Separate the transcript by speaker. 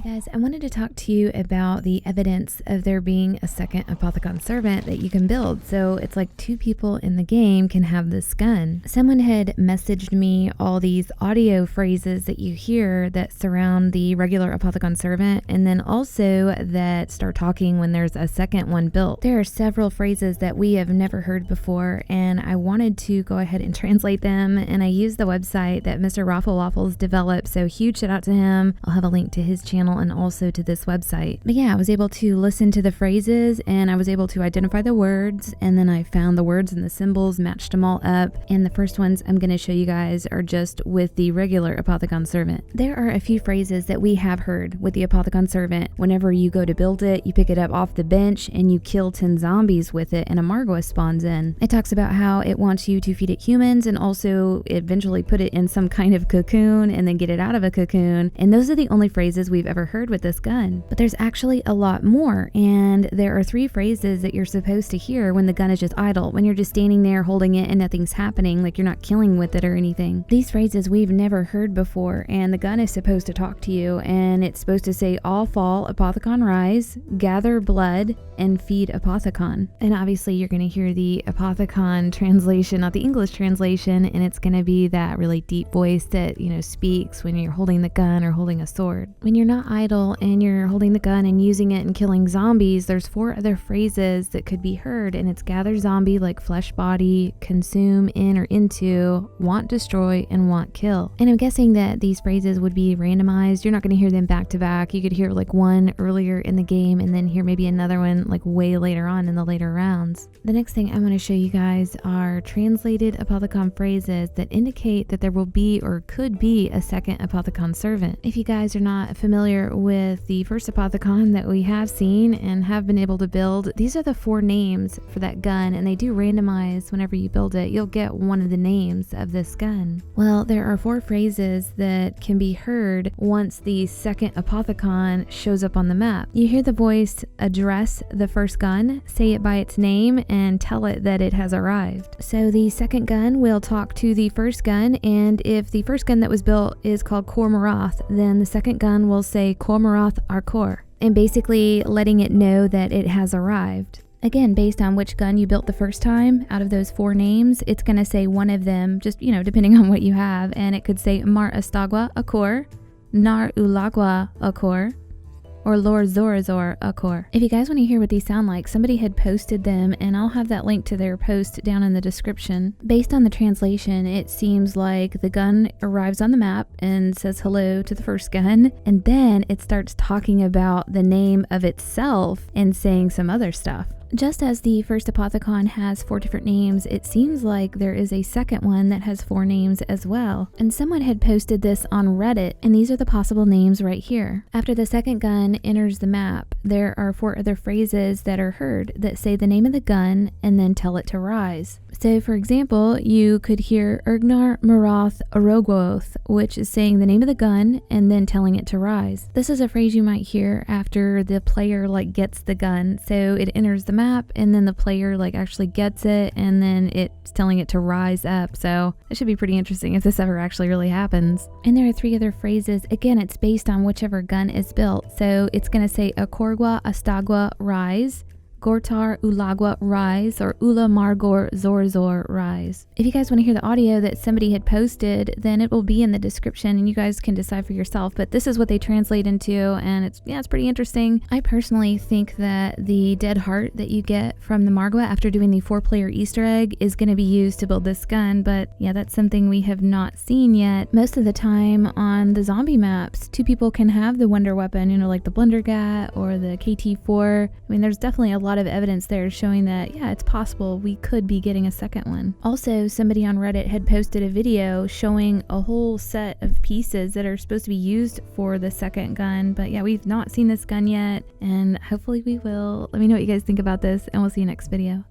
Speaker 1: Guys, I wanted to talk to you about the evidence of there being a second APOTHICON servant that you can build. So it's like 2 people in the game can have this gun. Someone had messaged me all these audio phrases that you hear that surround the regular APOTHICON servant, and then also that start talking when there's a second one built. There are several phrases that we have never heard before, and I wanted to go ahead and translate them, and I used the website that MrRoflWaffles developed, so huge shout out to him. I'll have a link to his channel and also to this website. But yeah, I was able to listen to the phrases and I was able to identify the words, and then I found the words and the symbols, matched them all up, and the first ones I'm going to show you guys are just with the regular APOTHICON servant. There are a few phrases that we have heard with the APOTHICON servant. Whenever you go to build it, you pick it up off the bench and you kill 10 zombies with it and a Margwa spawns in. It talks about how it wants you to feed it humans and also eventually put it in some kind of cocoon and then get it out of a cocoon, and those are the only phrases we've ever heard with this gun. But there's actually a lot more, and there are 3 phrases that you're supposed to hear when the gun is just idle, when you're just standing there holding it and nothing's happening, like you're not killing with it or anything. These phrases we've never heard before, and the gun is supposed to talk to you, and it's supposed to say, "All fall, APOTHICON rise, gather blood, and feed APOTHICON." And obviously you're going to hear the APOTHICON translation, not the English translation, and it's going to be that really deep voice that, you know, speaks when you're holding the gun or holding a sword. When you're not idle and you're holding the gun and using it and killing zombies, there's 4 other phrases that could be heard, and it's gather zombie like flesh body, consume in or into, want destroy, and want kill. And I'm guessing that these phrases would be randomized. You're not going to hear them back to back. You could hear like one earlier in the game and then hear maybe another one like way later on in the later rounds. The next thing I want to show you guys are translated APOTHICON phrases that indicate that there will be or could be a second APOTHICON servant. If you guys are not familiar with the first APOTHICON that we have seen and have been able to build, these are the 4 names for that gun, and they do randomize whenever you build it. You'll get one of the names of this gun. Well, there are 4 phrases that can be heard once the second APOTHICON shows up on the map. You hear the voice address the first gun, say it by its name, and tell it that it has arrived. So the second gun will talk to the first gun, and if the first gun that was built is called Cormorath, then the second gun will say Cormorath Arkor, and basically letting it know that it has arrived. Again, based on which gun you built the first time, out of those 4 names, it's going to say one of them, just, you know, depending on what you have, and it could say Mar Astagwa Akor, Nar Ulagwa Akor, or Lord Zorazor Akor. If you guys want to hear what these sound like, somebody had posted them, and I'll have that link to their post down in the description. Based on the translation, it seems like the gun arrives on the map and says hello to the first gun, and then it starts talking about the name of itself and saying some other stuff. Just as the first APOTHICON has 4 different names, it seems like there is a second one that has 4 names as well. And someone had posted this on Reddit, and these are the possible names right here. After the second gun enters the map, there are 4 other phrases that are heard that say the name of the gun and then tell it to rise. So for example, you could hear Ergnar Maroth Arogwoth, which is saying the name of the gun and then telling it to rise. This is a phrase you might hear after the player gets the gun. So it enters the map and then the player actually gets it and then it's telling it to rise up. So it should be pretty interesting if this ever actually really happens. And there are 3 other phrases. Again, it's based on whichever gun is built. So it's going to say Akorgwa Astagwa rise, Gortar Ulagwa rise, or Ula Margor Zorzor rise. If you guys want to hear the audio that somebody had posted, then it will be in the description and you guys can decide for yourself. But this is what they translate into, and it's pretty interesting. I personally think that the dead heart that you get from the Margwa after doing the 4-player Easter egg is going to be used to build this gun, but yeah, that's something we have not seen yet. Most of the time on the zombie maps, 2 people can have the wonder weapon, like the Blundergat or the KT4. I mean, there's definitely a lot of evidence there showing that, yeah, it's possible we could be getting a second one. Also, somebody on Reddit had posted a video showing a whole set of pieces that are supposed to be used for the second gun, but yeah, we've not seen this gun yet, and hopefully we will. Let me know what you guys think about this, and we'll see you next video.